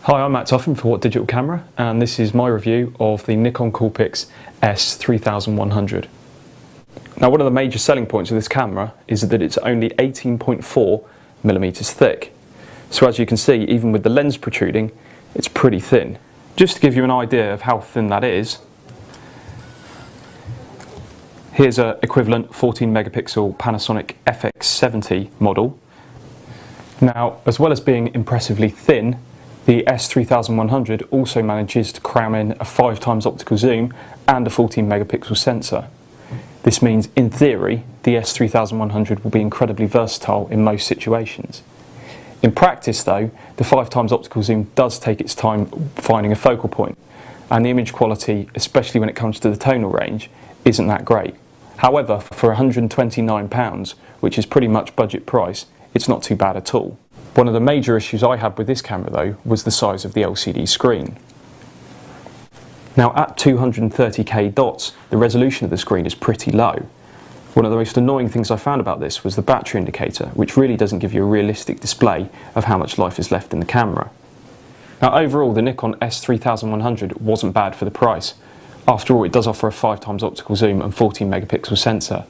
Hi, I'm Matt Topham for What Digital Camera, and this is my review of the Nikon Coolpix S3100. Now, one of the major selling points of this camera is that it's only 18.4mm thick. So as you can see, even with the lens protruding, it's pretty thin. Just to give you an idea of how thin that is, here's an equivalent 14 megapixel Panasonic FX70 model. Now, as well as being impressively thin, the S3100 also manages to cram in a 5x optical zoom and a 14 megapixel sensor. This means, in theory, the S3100 will be incredibly versatile in most situations. In practice though, the 5x optical zoom does take its time finding a focal point, and the image quality, especially when it comes to the tonal range, isn't that great. However, for £129, which is pretty much budget price, it's not too bad at all. One of the major issues I had with this camera though was the size of the LCD screen. Now at 230k dots, the resolution of the screen is pretty low. One of the most annoying things I found about this was the battery indicator, which really doesn't give you a realistic display of how much life is left in the camera. Now overall, the Nikon S3100 wasn't bad for the price. After all, it does offer a 5x optical zoom and 14 megapixel sensor.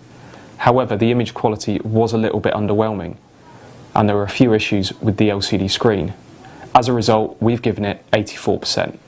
However, the image quality was a little bit underwhelming, and there were a few issues with the LCD screen. As a result, we've given it 84%.